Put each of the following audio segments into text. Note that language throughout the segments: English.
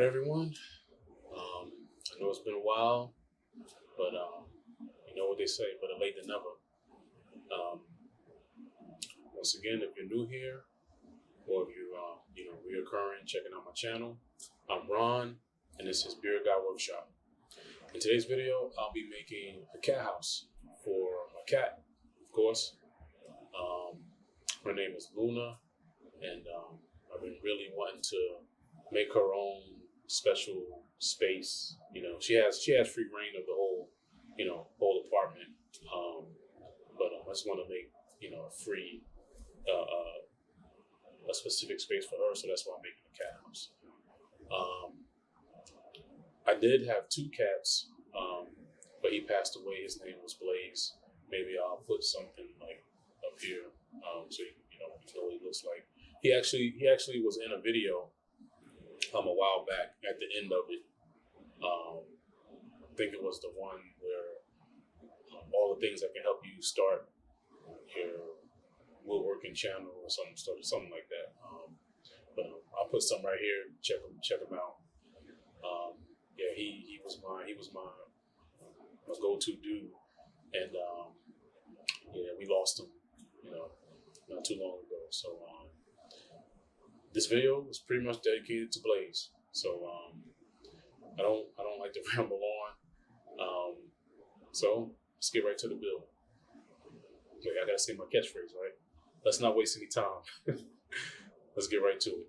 right, everyone. I know it's been a while, but you know what they say, better late than never. Um, Once again, if you're new here, or if you're reoccurring, checking out my channel, I'm Ron, and this is Beard Guy Workshop. In today's video, I'll be making a cat house for my cat, of course. Her name is Luna, and I've been really wanting to make her own special space. She has free reign of the whole apartment. But I just want to make a free a specific space for her, so that's why I'm making a cat house. I did have two cats, but he passed away. His name was Blaze. Maybe I'll put something like up here, so you know what he looks like. He actually was in a video a while back. At the end of it, I think it was the one where all the things that can help you start your woodworking channel or something like that. But I'll put some right here. Check him out. Yeah, he was my go-to dude, and yeah, we lost him, not too long ago. So this video is pretty much dedicated to Blaze. So I don't like to ramble on. So let's get right to the build. Wait, I gotta say my catchphrase, right? Let's not waste any time. Let's get right to it.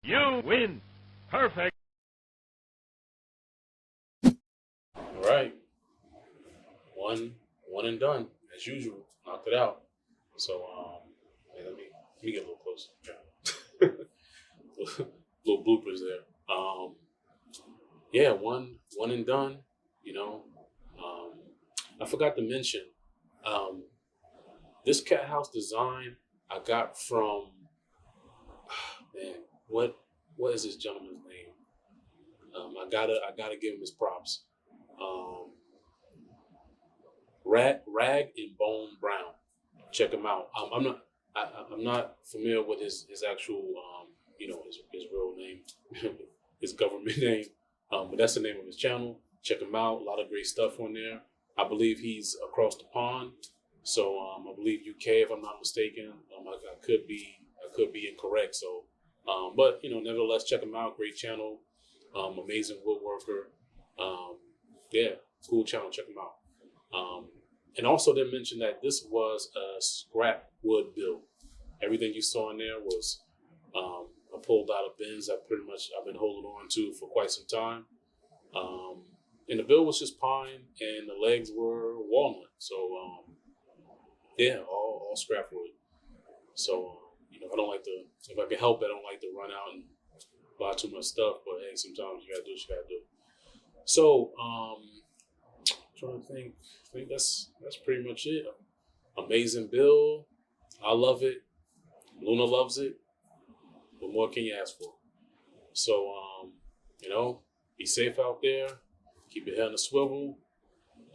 You win. Perfect. All right. One and done as usual. Knocked it out. So yeah, let me get a little closer. Little bloopers there. Yeah, one and done. You know, I forgot to mention this cat house design I got from man. What is this gentleman's name? I gotta give him his props. Rag and Bone Brown. Check him out. I'm not familiar with his actual his real name, his government name. But that's the name of his channel. Check him out. A lot of great stuff on there. I believe he's across the pond. So I believe UK, if I'm not mistaken. I could be incorrect. So, but nevertheless, check him out. Great channel. Amazing woodworker. Yeah, cool channel. Check him out. And also they mentioned that this was a scrap wood build. Everything you saw in there was I pulled out of bins that I've been holding on to for quite some time. And the build was just pine and the legs were walnut. So yeah, all scrap wood. So I don't like to, if I can help it, I don't like to run out and buy too much stuff, but hey, sometimes you gotta do what you gotta do. So trying to think. I think that's pretty much it. Amazing build. I love it. Luna loves it. What more can you ask for? So be safe out there. Keep your head on the swivel.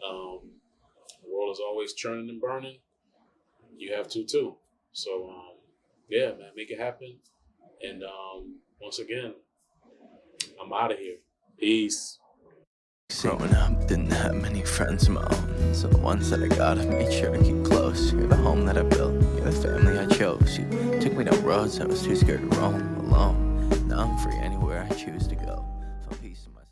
The world is always churning and burning. You have to too. So yeah, man, make it happen. And once again, I'm out of here. Peace. Growing up, didn't have many friends of my own, so the ones that I got, I made sure to keep close. You're the home that I built, you're the family I chose. You took me down roads I was too scared to roam alone. Now I'm free anywhere I choose to go. Found peace in my